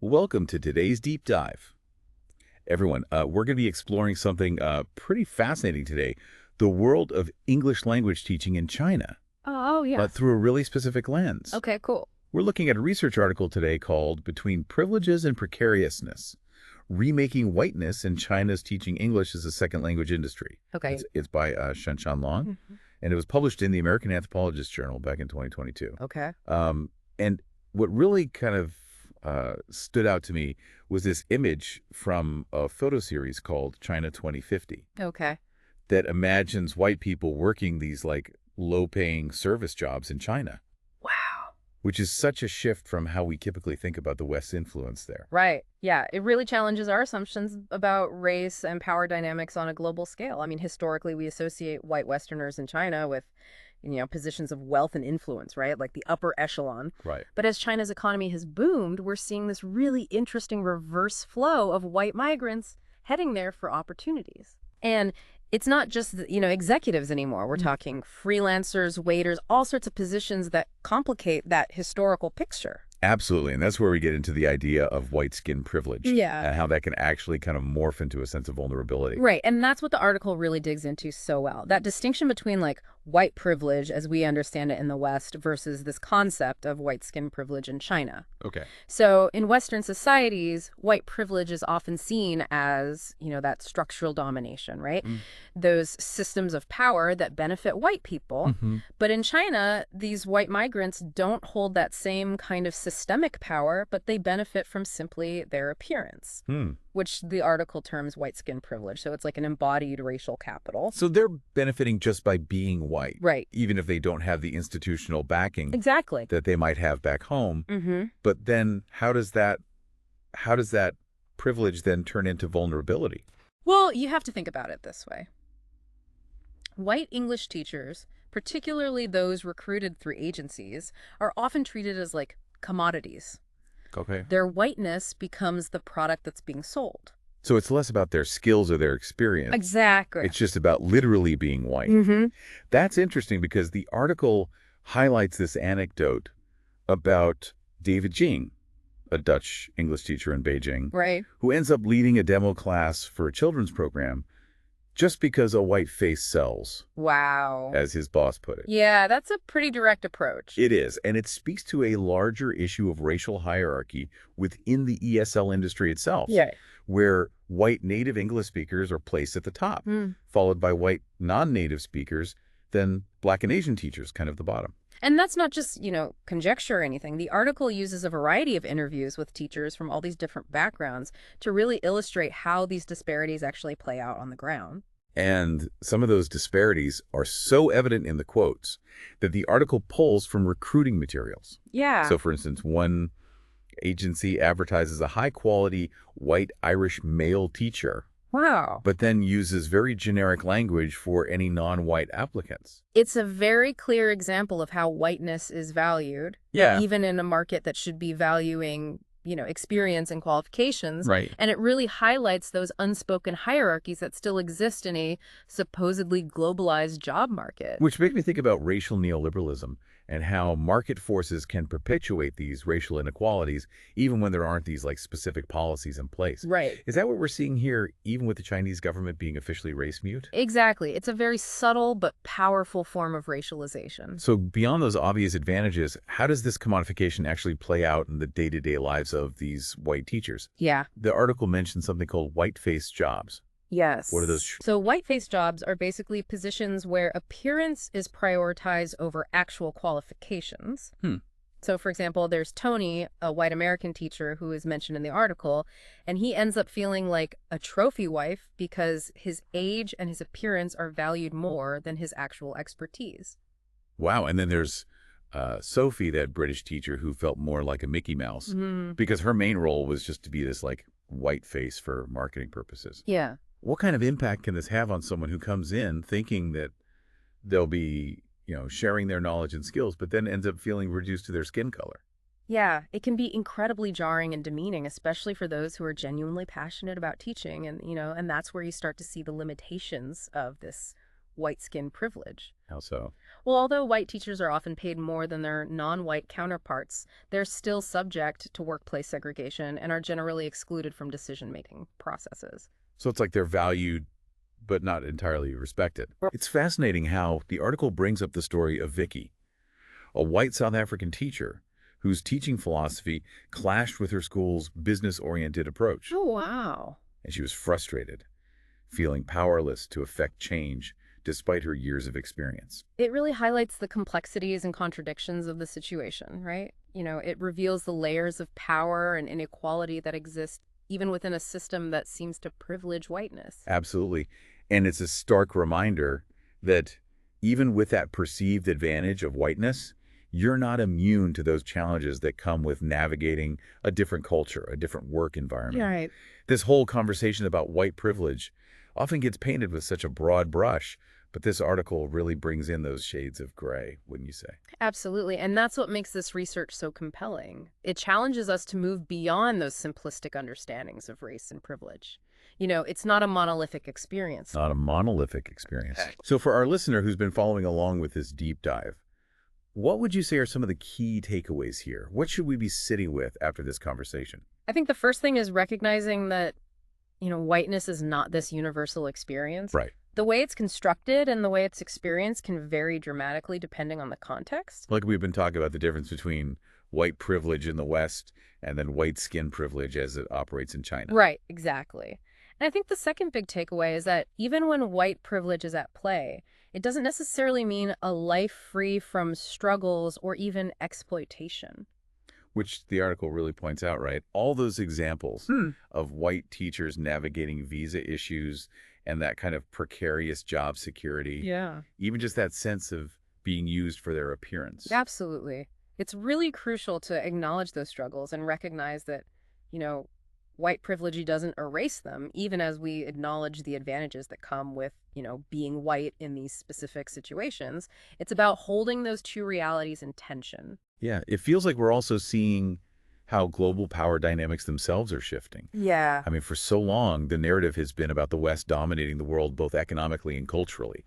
Welcome to today's deep dive. Everyone, we're going to be exploring something pretty fascinating today, the world of English language teaching in China, Oh, yeah. but through a really specific lens. Okay, cool. We're looking at a research article today called Between Privileges and Precariousness, Remaking Whiteness in China's Teaching English as a Second Language Industry. Okay. It's by Shen Long, and it was published in the American Anthropologist Journal back in 2022. Okay. And what really kind of stood out to me was this image from a photo series called China 2050 Okay. that imagines white people working these like low-paying service jobs in China, Wow. which is such a shift from how we typically think about the West's influence there. Right. Yeah. It really challenges our assumptions about race and power dynamics on a global scale. I mean, historically, we associate white Westerners in China with, positions of wealth and influence, right? Like the upper echelon. Right. But as China's economy has boomed, we're seeing this really interesting reverse flow of white migrants heading there for opportunities. And it's not just, executives anymore. We're talking freelancers, waiters, all sorts of positions that complicate that historical picture. Absolutely. And that's where we get into the idea of white skin privilege. Yeah. And how that can actually kind of morph into a sense of vulnerability. Right. And that's what the article really digs into so well. That distinction between like white privilege as we understand it in the West versus this concept of white skin privilege in China. Okay. So in Western societies, white privilege is often seen as, that structural domination, right? Those systems of power that benefit white people. But in China, these white migrants don't hold that same kind of systemic power, but they benefit from simply their appearance, which the article terms white skin privilege. So it's like an embodied racial capital. So they're benefiting just by being white. Right. Even if they don't have the institutional backing Exactly. that they might have back home. But then how does that privilege then turn into vulnerability? Well, you have to think about it this way. White English teachers, particularly those recruited through agencies, are often treated as like commodities. Okay. Their whiteness becomes the product that's being sold. So it's less about their skills or their experience. Exactly. It's just about literally being white. That's interesting because the article highlights this anecdote about David Jing, a Dutch English teacher in Beijing, Right. who ends up leading a demo class for a children's program just because a white face sells, Wow. as his boss put it. Yeah, that's a pretty direct approach. It is, and it speaks to a larger issue of racial hierarchy within the ESL industry itself, Yeah. where white native English speakers are placed at the top, followed by white non-native speakers, then Black and Asian teachers kind of the bottom. And that's not just, conjecture or anything. The article uses a variety of interviews with teachers from all these different backgrounds to really illustrate how these disparities actually play out on the ground. And some of those disparities are so evident in the quotes that the article pulls from recruiting materials. Yeah. So, for instance, one agency advertises a high-quality white Irish male teacher, Wow. but then uses very generic language for any non-white applicants. It's a very clear example of how whiteness is valued, Yeah. even in a market that should be valuing, experience and qualifications. Right. And it really highlights those unspoken hierarchies that still exist in a supposedly globalized job market. Which makes me think about racial neoliberalism and how market forces can perpetuate these racial inequalities even when there aren't these like specific policies in place. Right. Is that what we're seeing here, even with the Chinese government being officially race mute? Exactly. It's a very subtle but powerful form of racialization. So beyond those obvious advantages, how does this commodification actually play out in the day-to-day lives of these white teachers? Yeah. The article mentions something called white-face jobs. Yes. What are those? So white-face jobs are basically positions where appearance is prioritized over actual qualifications. So, for example, there's Tony, a white American teacher who is mentioned in the article, and he ends up feeling like a trophy wife because his age and his appearance are valued more than his actual expertise. Wow. And then there's Sophie, that British teacher who felt more like a Mickey Mouse because her main role was just to be this like white face for marketing purposes. Yeah. What kind of impact can this have on someone who comes in thinking that they'll be, sharing their knowledge and skills, but then ends up feeling reduced to their skin color? Yeah, it can be incredibly jarring and demeaning, especially for those who are genuinely passionate about teaching. And, and that's where you start to see the limitations of this white skin privilege. How so? Well, although white teachers are often paid more than their non-white counterparts, they're still subject to workplace segregation and are generally excluded from decision-making processes. So it's like they're valued but not entirely respected. It's fascinating how the article brings up the story of Vicky, a white South African teacher whose teaching philosophy clashed with her school's business-oriented approach. Oh, wow. And she was frustrated, feeling powerless to affect change despite her years of experience. It really highlights the complexities and contradictions of the situation, right? It reveals the layers of power and inequality that exist even within a system that seems to privilege whiteness. Absolutely. And it's a stark reminder that even with that perceived advantage of whiteness, you're not immune to those challenges that come with navigating a different culture, a different work environment. Right. This whole conversation about white privilege often gets painted with such a broad brush, but this article really brings in those shades of gray, wouldn't you say? Absolutely. And that's what makes this research so compelling. It challenges us to move beyond those simplistic understandings of race and privilege. It's not a monolithic experience. Not a monolithic experience. So for our listener who's been following along with this deep dive, what would you say are some of the key takeaways here? What should we be sitting with after this conversation? I think the first thing is recognizing that, whiteness is not this universal experience. Right. The way it's constructed and the way it's experienced can vary dramatically depending on the context. Like we've been talking about the difference between white privilege in the West and then white skin privilege as it operates in China. Right, exactly. And I think the second big takeaway is that even when white privilege is at play, it doesn't necessarily mean a life free from struggles or even exploitation. Which the article really points out, right? All those examples of white teachers navigating visa issues and that kind of precarious job security. Yeah. Even just that sense of being used for their appearance. Absolutely. It's really crucial to acknowledge those struggles and recognize that, white privilege doesn't erase them, even as we acknowledge the advantages that come with, being white in these specific situations. It's about holding those two realities in tension. Yeah, it feels like we're also seeing how global power dynamics themselves are shifting. Yeah. I mean, for so long, the narrative has been about the West dominating the world both economically and culturally.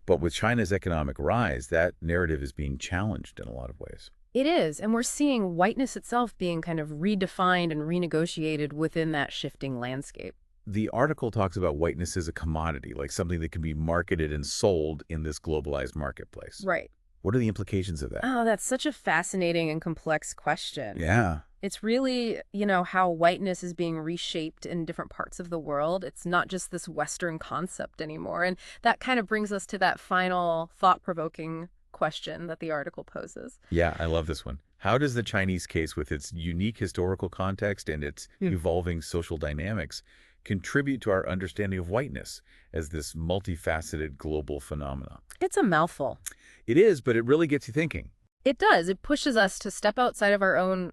But with China's economic rise, that narrative is being challenged in a lot of ways. It is, and we're seeing whiteness itself being kind of redefined and renegotiated within that shifting landscape. The article talks about whiteness as a commodity, like something that can be marketed and sold in this globalized marketplace. Right. What are the implications of that? Oh, that's such a fascinating and complex question. Yeah. It's really, how whiteness is being reshaped in different parts of the world. It's not just this Western concept anymore. And that kind of brings us to that final thought-provoking question that the article poses. Yeah, I love this one. How does the Chinese case, with its unique historical context and its evolving social dynamics, contribute to our understanding of whiteness as this multifaceted global phenomenon? It's a mouthful. It is, but it really gets you thinking. It does. It pushes us to step outside of our own,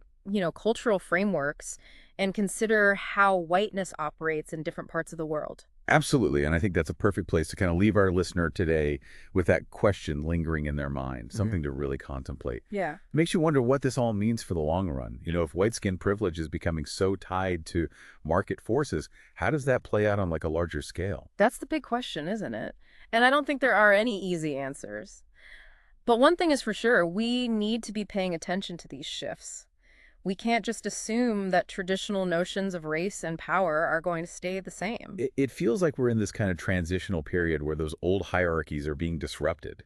cultural frameworks and consider how whiteness operates in different parts of the world. Absolutely, and I think that's a perfect place to kind of leave our listener today with that question lingering in their mind, something to really contemplate. Yeah. It makes you wonder what this all means for the long run. If white skin privilege is becoming so tied to market forces, how does that play out on like a larger scale? That's the big question, isn't it? And I don't think there are any easy answers. But one thing is for sure, we need to be paying attention to these shifts. We can't just assume that traditional notions of race and power are going to stay the same. It feels like we're in this kind of transitional period where those old hierarchies are being disrupted.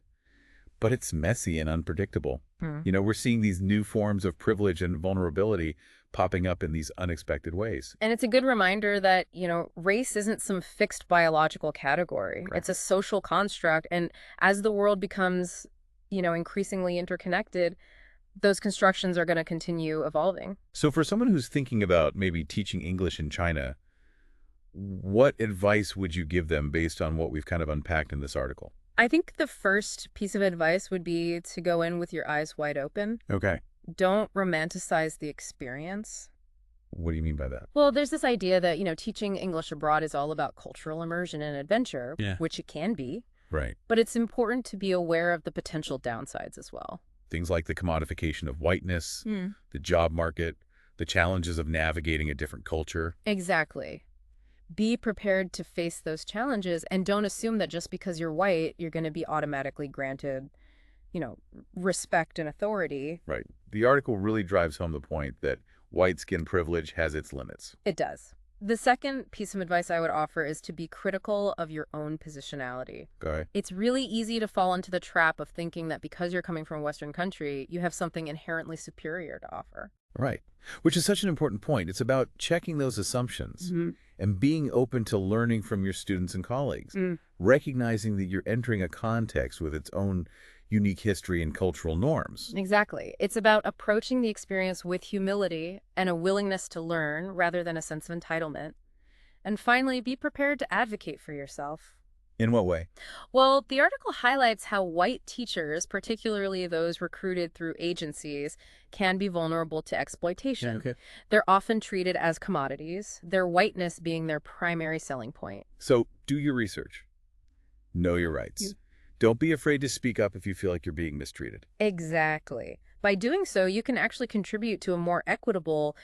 But it's messy and unpredictable. We're seeing these new forms of privilege and vulnerability popping up in these unexpected ways. And it's a good reminder that, race isn't some fixed biological category. Right. It's a social construct. And as the world becomes, increasingly interconnected, those constructions are going to continue evolving. So for someone who's thinking about maybe teaching English in China, what advice would you give them based on what we've kind of unpacked in this article? I think the first piece of advice would be to go in with your eyes wide open. Okay. Don't romanticize the experience. What do you mean by that? Well, there's this idea that, teaching English abroad is all about cultural immersion and adventure, Yeah. which it can be. Right. But it's important to be aware of the potential downsides as well. Things like the commodification of whiteness, the job market, the challenges of navigating a different culture. Exactly. Be prepared to face those challenges and don't assume that just because you're white, you're going to be automatically granted, you know, respect and authority. Right. The article really drives home the point that white skin privilege has its limits. It does. The second piece of advice I would offer is to be critical of your own positionality. Okay. It's really easy to fall into the trap of thinking that because you're coming from a Western country, you have something inherently superior to offer. Right. Which is such an important point. It's about checking those assumptions and being open to learning from your students and colleagues, recognizing that you're entering a context with its own unique history and cultural norms. Exactly. It's about approaching the experience with humility and a willingness to learn rather than a sense of entitlement. And finally, be prepared to advocate for yourself. In what way? Well, the article highlights how white teachers, particularly those recruited through agencies, can be vulnerable to exploitation. Okay. They're often treated as commodities, their whiteness being their primary selling point. So do your research. Know your rights. Don't be afraid to speak up if you feel like you're being mistreated. Exactly. By doing so, you can actually contribute to a more equitable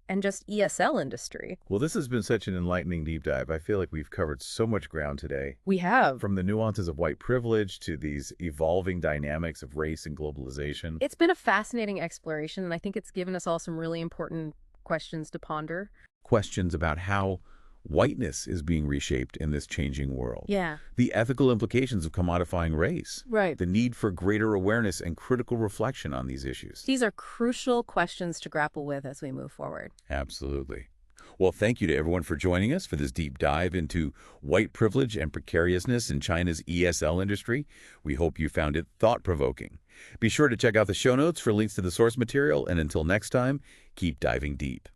and just ESL industry. Well, this has been such an enlightening deep dive. I feel like we've covered so much ground today. We have. From the nuances of white privilege to these evolving dynamics of race and globalization. It's been a fascinating exploration, and I think it's given us all some really important questions to ponder. Questions about how whiteness is being reshaped in this changing world. Yeah. The ethical implications of commodifying race. Right. The need for greater awareness and critical reflection on these issues. These are crucial questions to grapple with as we move forward. Absolutely. Well, thank you to everyone for joining us for this deep dive into white privilege and precariousness in China's ESL industry. We hope you found it thought-provoking. Be sure to check out the show notes for links to the source material, and until next time, keep diving deep.